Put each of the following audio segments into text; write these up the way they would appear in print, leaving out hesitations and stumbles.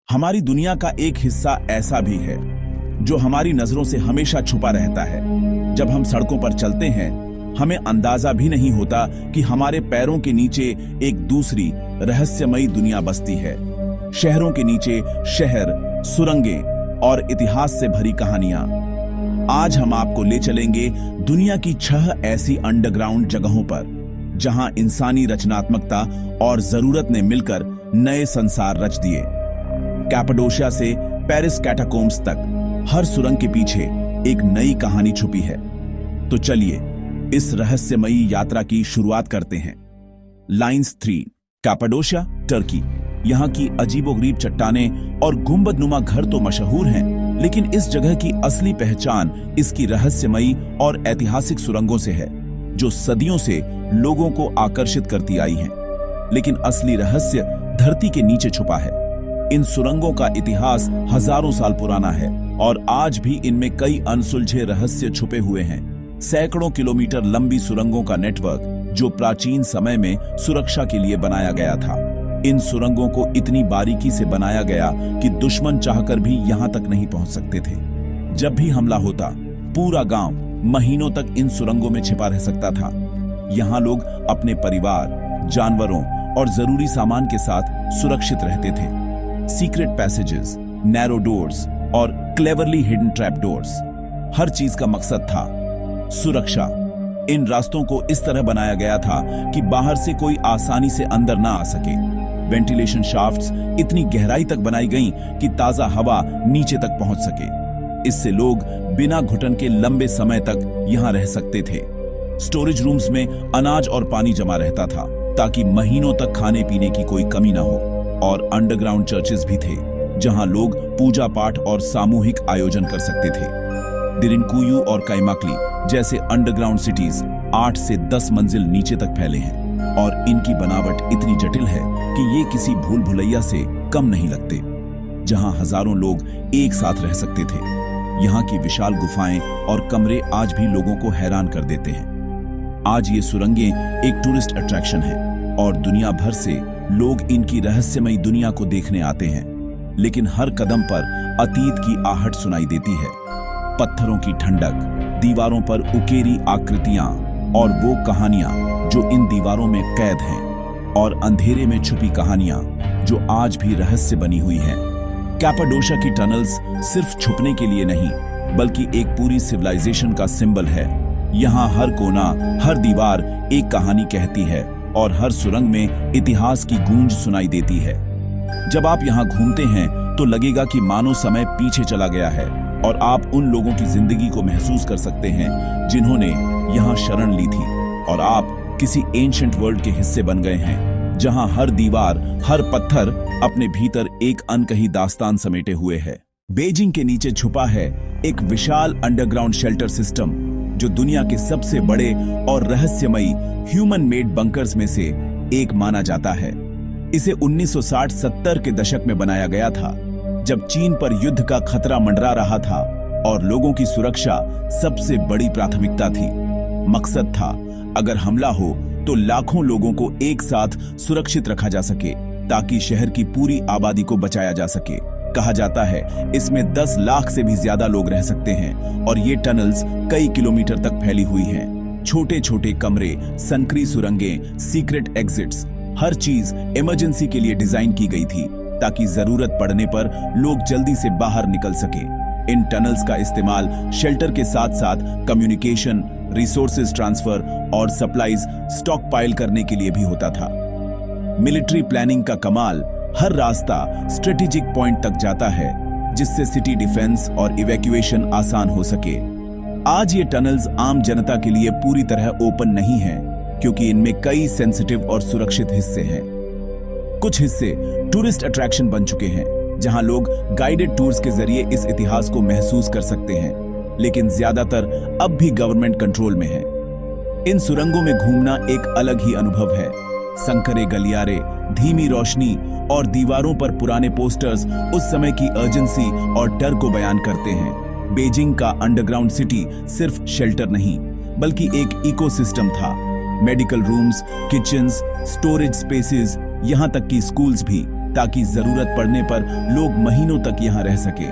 हमारी दुनिया का एक हिस्सा ऐसा भी है जो हमारी नजरों से हमेशा छुपा रहता है। जब हम सड़कों पर चलते हैं, हमें अंदाजा भी नहीं होता कि हमारे पैरों के नीचे एक दूसरी रहस्यमयी दुनिया बसती है। शहरों के नीचे शहर, सुरंगें और इतिहास से भरी कहानियां। आज हम आपको ले चलेंगे दुनिया की 6 ऐसी अंडरग्राउंड जगहों पर जहां इंसानी रचनात्मकता और जरूरत ने मिलकर नए संसार रच दिए। कैपाडोशिया से पेरिस कैटाकोम्स तक हर सुरंग के पीछे एक नई कहानी छुपी है। तो चलिए इस रहस्यमयी यात्रा की शुरुआत करते हैं। Lines 3, Cappadocia, Turkey. यहाँ की अजीबोगरीब चट्टानें और गुंबदनुमा घर तो मशहूर हैं, लेकिन इस जगह की असली पहचान इसकी रहस्यमयी और ऐतिहासिक सुरंगों से है, जो सदियों से लोगों को आकर्षित करती आई हैं। लेकिन असली रहस्य धरती के नीचे छुपा है। इन सुरंगों का इतिहास हजारों साल पुराना है और आज भी इनमें कई अनसुलझे रहस्य छुपे हुए हैं। सैकड़ों किलोमीटर लंबी सुरंगों का नेटवर्क जो प्राचीन समय में सुरक्षा के लिए बनाया गया था। इन सुरंगों को इतनी बारीकी से बनाया गया कि दुश्मन चाहकर भी यहां तक नहीं पहुंच सकते थे। जब भी हमला होता, पूरा गांव महीनों तक इन सुरंगों में छिपा रह सकता था। यहां लोग अपने परिवार, जानवरों और जरूरी सामान के साथ सुरक्षित रहते थे। सीक्रेट पैसेजेस, नैरो डोर्स और क्लेवरली हिडन ट्रैप डोर्स, हर चीज का मकसद था सुरक्षा। इन रास्तों को इस तरह बनाया गया था कि बाहर से कोई आसानी से अंदर ना आ सके। वेंटिलेशन शाफ्ट्स इतनी गहराई तक बनाई गईं कि ताजा हवा नीचे तक पहुंच सके। इससे लोग बिना घुटन के लंबे समय तक यहां रह सकते थे। स्टोरेज रूम्स में अनाज और पानी जमा रहता था ताकि महीनों तक खाने पीने की कोई कमी ना हो। और अंडरग्राउंड चर्चेस भी थे जहां लोग पूजा पाठ और सामूहिक आयोजन कर सकते थे। दिरिनकुयू और काइमाक्ली जैसे अंडरग्राउंड सिटीज 8 से 10 मंजिल नीचे तक फैले हैं और इनकी बनावट इतनी जटिल है कि ये किसी भूल भुलैया से कम नहीं लगते, जहां हजारों लोग एक साथ रह सकते थे। यहाँ की विशाल गुफाएं और कमरे आज भी लोगों को हैरान कर देते हैं। आज ये सुरंगें एक टूरिस्ट अट्रैक्शन है और दुनिया भर से लोग इनकी रहस्यमयी दुनिया को देखने आते हैं। लेकिन हर कदम पर अतीत की आहट सुनाई देती है। पत्थरों की ठंडक, दीवारों पर उकेरी आकृतियां और वो कहानियां जो इन दीवारों में कैद हैं, और अंधेरे में छुपी कहानियां जो आज भी रहस्य बनी हुई हैं। कैपाडोशिया की टनल्स सिर्फ छुपने के लिए नहीं, बल्कि एक पूरी सिविलाइजेशन का सिंबल है। यहाँ हर कोना, हर दीवार एक कहानी कहती है और हर सुरंग में इतिहास की गूंज सुनाई देती है। जब आप यहाँ घूमते हैं तो लगेगा कि मानो समय पीछे चला गया है और आप उन लोगों की जिंदगी को महसूस कर सकते हैं जिन्होंने यहाँ शरण ली थी, और आप किसी एंशिएंट वर्ल्ड के हिस्से बन गए हैं जहाँ हर दीवार, हर पत्थर अपने भीतर एक अनकही दास्तान समेटे हुए है। बीजिंग के नीचे छुपा है एक विशाल अंडरग्राउंड शेल्टर सिस्टम जो दुनिया के सबसे बड़े और रहस्यमयी ह्यूमन मेड बंकर्स में से एक माना जाता है। इसे 1960-70 के दशक में बनाया गया था, जब चीन पर युद्ध का खतरा मंडरा रहा था और लोगों की सुरक्षा सबसे बड़ी प्राथमिकता थी। मकसद था अगर हमला हो तो लाखों लोगों को एक साथ सुरक्षित रखा जा सके ताकि शहर की पूरी आबादी को बचाया जा सके। कहा जाता है इसमें 10 लाख से भी ज्यादा लोग रह सकते हैं और ये टनल्स कई किलोमीटर तक फैली हुई हैं। छोटे छोटे कमरे, संकरी सुरंगें, सीक्रेट एग्जिट्स, हर चीज इमरजेंसी के लिए डिजाइन की गई थी ताकि जरूरत पड़ने पर लोग जल्दी से बाहर निकल सके। इन टनल्स का इस्तेमाल शेल्टर के साथ साथ कम्युनिकेशन, रिसोर्सेज ट्रांसफर और सप्लाईज स्टॉक पाइल करने के लिए भी होता था। मिलिट्री प्लानिंग का कमाल, हर रास्ता स्ट्रेटेजिक पॉइंट तक जाता है जिससे सिटी डिफेंस और इवैक्यूएशन आसान हो सके। आज ये टनल्स आम जनता के लिए पूरी तरह ओपन नहीं है क्योंकि इनमें कई सेंसिटिव और सुरक्षित हिस्से हैं। कुछ हिस्से टूरिस्ट अट्रैक्शन बन चुके हैं जहां लोग गाइडेड टूर्स के जरिए इस इतिहास को महसूस कर सकते हैं, लेकिन ज्यादातर अब भी गवर्नमेंट कंट्रोल में है। इन सुरंगों में घूमना एक अलग ही अनुभव है। संकरे गलियारे, धीमी रोशनी और दीवारों पर पुराने पोस्टर्स उस समय की अर्जेंसी और डर को बयान करते हैं। बीजिंग का अंडरग्राउंड सिटी सिर्फ शेल्टर नहीं, बल्कि एक इकोसिस्टम था। Medical rooms, kitchens, storage spaces, यहाँ तक कि स्कूल्स भी ताकि जरूरत पड़ने पर लोग महीनों तक यहां रह सके।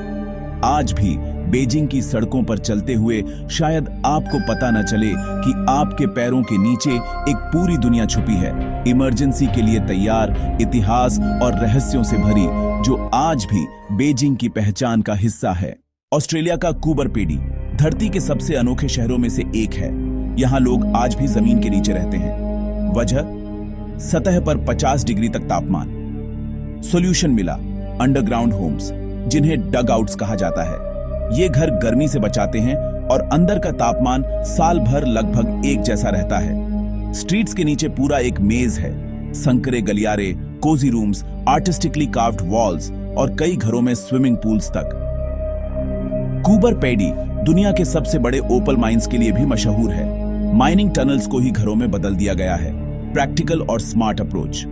आज भी बीजिंग की सड़कों पर चलते हुए शायद आपको पता न चले कि आपके पैरों के नीचे एक पूरी दुनिया छुपी है, इमरजेंसी के लिए तैयार, इतिहास और रहस्यों से भरी, जो आज भी बीजिंग की पहचान का हिस्सा है। ऑस्ट्रेलिया का कूबर पेडी धरती के सबसे अनोखे शहरों में से एक है। यहाँ लोग आज भी जमीन के नीचे रहते हैं। वजह, सतह पर 50 डिग्री तक तापमान। सॉल्यूशन मिला, अंडरग्राउंड होम्स, जिन्हें डग आउट्स कहा जाता है। ये घर गर्मी से बचाते हैं और अंदर का तापमान साल भर लगभग एक जैसा रहता है। स्ट्रीट्स के नीचे पूरा एक मेज है, संकरे गलियारे, cozy rooms, artistically carved walls और कई घरों में स्विमिंग पूल्स तक। कूबर पेडी दुनिया के सबसे बड़े ओपल माइंस के लिए भी मशहूर है। माइनिंग टनल्स को ही घरों में बदल दिया गया है। प्रैक्टिकल और स्मार्ट अप्रोच।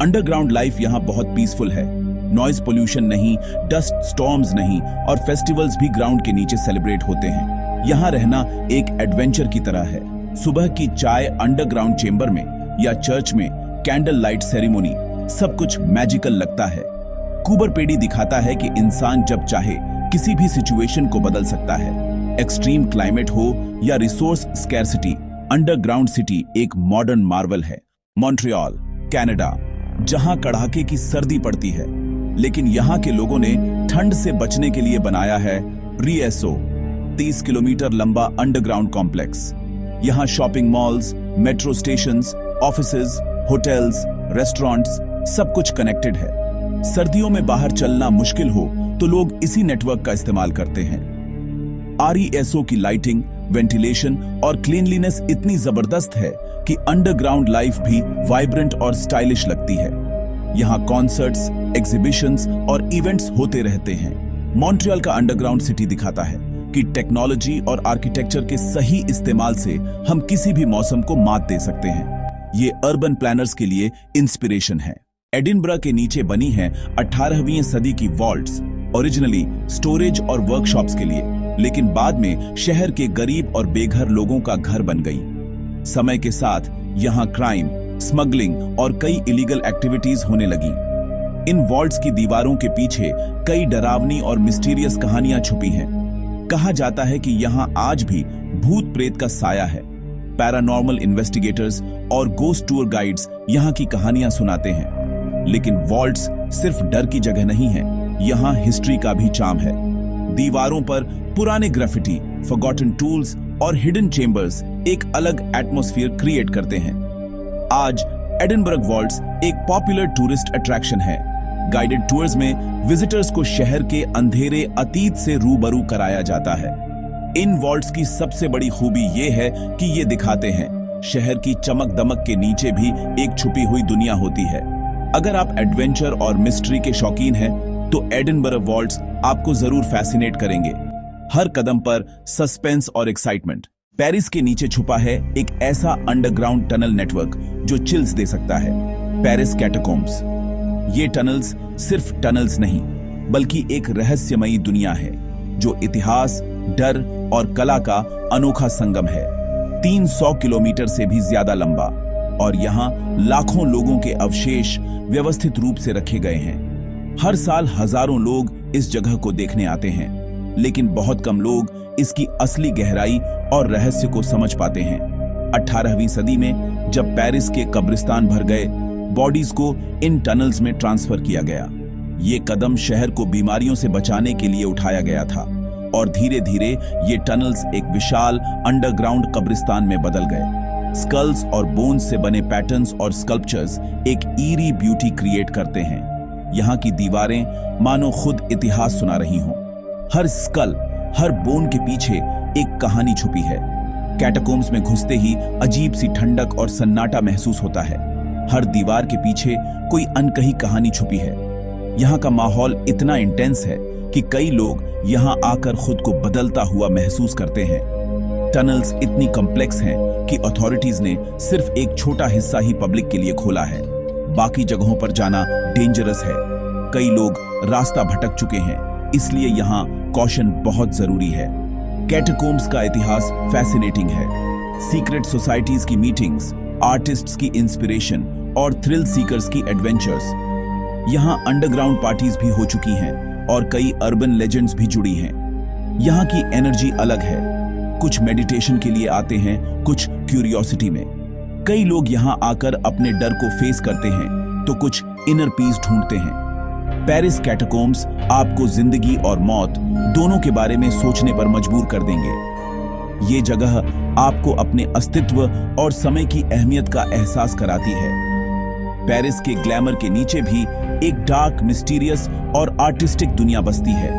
अंडरग्राउंड लाइफ यहाँ बहुत पीसफुल है। नॉइज पोल्यूशन नहीं, डस्ट स्टॉर्म्स नहीं और फेस्टिवल्स भी ग्राउंड के नीचे सेलिब्रेट होते हैं। यहाँ रहना एक एडवेंचर की तरह है। सुबह की चाय अंडरग्राउंड चेंबर में या चर्च में कैंडल लाइट सेरेमनी, सब कुछ मैजिकल लगता है। कूबर पेडी दिखाता है कि इंसान जब चाहे किसी भी सिचुएशन को बदल सकता है। एक्सट्रीम क्लाइमेट हो या रिसोर्स स्कैर्सिटी, अंडरग्राउंड सिटी एक मॉडर्न मार्वल है। मॉन्ट्रियल, कनाडा, जहां कड़ाके की सर्दी पड़ती है, लेकिन यहां के लोगों ने ठंड से बचने के लिए बनाया है रिएसो, 30 किलोमीटर लंबा अंडरग्राउंड कॉम्प्लेक्स। यहां shopping malls, metro stations, offices, hotels, restaurants, सब कुछ कनेक्टेड है। सर्दियों में बाहर चलना मुश्किल हो तो लोग इसी नेटवर्क का इस्तेमाल करते हैं। आरईएसओ की लाइटिंग, वेंटिलेशन और क्लीनलीनेस इतनी जबरदस्त है कि अंडरग्राउंड लाइफ भी वाइब्रेंट और स्टाइलिश लगती है। यहाँ कॉन्सर्ट्स, एग्जीबिशंस और इवेंट्स होते रहते हैं। मॉन्ट्रियल का अंडरग्राउंड सिटी दिखाता है कि टेक्नोलॉजी और आर्किटेक्चर के सही इस्तेमाल से हम किसी भी मौसम को मात दे सकते हैं। ये अर्बन प्लानर्स के लिए इंस्पिरेशन है। एडिनबरा के नीचे बनी है 18वीं सदी की वॉल्ट्स, ओरिजिनली स्टोरेज और वर्कशॉप्स के लिए, लेकिन बाद में शहर के गरीब और बेघर लोगों का घर बन गई। समय के साथ यहाँ क्राइम, स्मगलिंग और कई इलीगल एक्टिविटीज होने लगी। इन वॉल्ट्स की दीवारों के पीछे कई डरावनी और मिस्टीरियस कहानियां छुपी हैं। कहा जाता है कि यहाँ आज भी भूत प्रेत का साया है। पैरानॉर्मल इन्वेस्टिगेटर्स और गोस्ट टूर गाइड्स यहाँ की कहानियां सुनाते हैं। लेकिन वॉल्ट्स सिर्फ डर की जगह नहीं है, यहाँ हिस्ट्री का भी चार्म है। दीवारों पर पुराने ग्राफिटी, फॉरगॉटन टूल्स और हिडन चेंबर्स एक अलग एटमॉस्फेयर क्रिएट करते हैं। आज एडिनबर्ग वॉल्ट्स एक पॉपुलर टूरिस्ट अट्रैक्शन है। गाइडेड टूर्स में विजिटर्स को शहर के अंधेरे अतीत से रूबरू कराया जाता है। इन वॉल्ट्स की सबसे बड़ी खूबी ये है कि ये दिखाते हैं शहर की चमक दमक के नीचे भी एक छुपी हुई दुनिया होती है। अगर आप एडवेंचर और मिस्ट्री के शौकीन हैं, तो एडिनबरा वॉल्ट्स आपको जरूर फैसिनेट करेंगे। हर कदम पर सस्पेंस और एक्साइटमेंट। पेरिस के नीचे छुपा है एक ऐसा अंडरग्राउंड टनल नेटवर्क जो चिल्स दे सकता है। पेरिस कैटाकोम्ब्स। ये टनल्स सिर्फ टनल्स नहीं, बल्कि एक रहस्यमयी दुनिया है जो इतिहास, डर और कला का अनोखा संगम है। 300 किलोमीटर से भी ज्यादा लंबा, और यहाँ लाखों लोगों के अवशेष व्यवस्थित रूप से रखे गए हैं। हर साल हजारों लोग इस जगह को देखने आते हैं, लेकिन बहुत कम लोग इसकी असली गहराई और रहस्य को समझ पाते हैं। 18वीं सदी में जब पेरिस के कब्रिस्तान भर गए, बॉडीज को इन टनल्स में ट्रांसफर किया गया। ये कदम शहर को बीमारियों से बचाने के लिए उठाया गया था, और धीरे धीरे ये टनल्स एक विशाल अंडरग्राउंड कब्रिस्तान में बदल गए। स्कल्स और बोन्स से बने पैटर्न्स और स्कल्पचर्स एक ईरी ब्यूटी क्रिएट करते हैं। यहाँ की दीवारें मानो खुद इतिहास सुना रही हों। हर स्कल, हर बोन के पीछे एक कहानी छुपी है। कैटाकोम्ब्स में घुसते ही अजीब सी ठंडक और सन्नाटा महसूस होता है। हर दीवार के पीछे कोई अनकही कहानी छुपी है। यहाँ का माहौल इतना इंटेंस है कि कई लोग यहाँ आकर खुद को बदलता हुआ महसूस करते हैं। टनल्स इतनी कॉम्प्लेक्स हैं कि अथॉरिटीज ने सिर्फ एक छोटा हिस्सा ही पब्लिक के लिए खोला है। बाकी जगहों पर जाना डेंजरस है। कई लोग रास्ता भटक चुके हैं, इसलिए यहाँ कॉशन बहुत जरूरी है। कैटाकोम्ब्स का इतिहास फैसिनेटिंग है। सीक्रेट सोसाइटीज की मीटिंग्स, आर्टिस्ट्स की इंस्पिरेशन और थ्रिल सीकर्स की एडवेंचर्स। यहाँ अंडरग्राउंड पार्टीज भी हो चुकी हैं और कई अर्बन लेजेंड्स भी जुड़ी हैं। यहाँ की एनर्जी अलग है। कुछ मेडिटेशन के लिए आते हैं, कुछ क्यूरियोसिटी में। कई लोग यहाँ आकर अपने डर को फेस करते हैं तो कुछ इनर पीस ढूंढते हैं। पेरिस कैटाकोम्स आपको जिंदगी और मौत दोनों के बारे में सोचने पर मजबूर कर देंगे। ये जगह आपको अपने अस्तित्व और समय की अहमियत का एहसास कराती है। पेरिस के ग्लैमर के नीचे भी एक डार्क, मिस्टीरियस और आर्टिस्टिक दुनिया बसती है।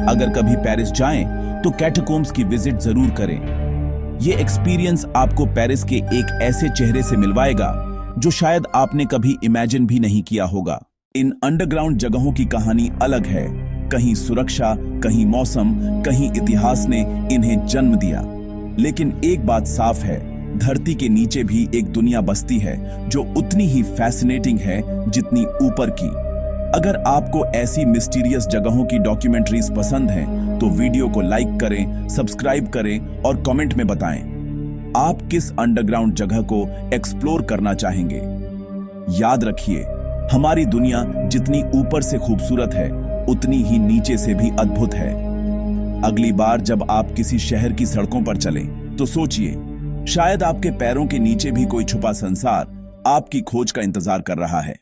अगर कभी पेरिस जाएं तो कैटाकोम्स की विजिट जरूर करें। ये एक्सपीरियंस आपको पेरिस के एक ऐसे चेहरे से मिलवाएगा जो शायद आपने कभी इमेजिन भी नहीं किया होगा। इन अंडरग्राउंड जगहों की कहानी अलग है। कहीं सुरक्षा, कहीं मौसम, कहीं इतिहास ने इन्हें जन्म दिया। लेकिन एक बात साफ है, धरती के नीचे भी एक दुनिया बसती है जो उतनी ही फैसिनेटिंग है जितनी ऊपर की। अगर आपको ऐसी मिस्टीरियस जगहों की डॉक्यूमेंट्रीज पसंद हैं, तो वीडियो को लाइक करें, सब्सक्राइब करें और कमेंट में बताएं आप किस अंडरग्राउंड जगह को एक्सप्लोर करना चाहेंगे। याद रखिए, हमारी दुनिया जितनी ऊपर से खूबसूरत है, उतनी ही नीचे से भी अद्भुत है। अगली बार जब आप किसी शहर की सड़कों पर चलें, तो सोचिए, शायद आपके पैरों के नीचे भी कोई छुपा संसार आपकी खोज का इंतजार कर रहा है।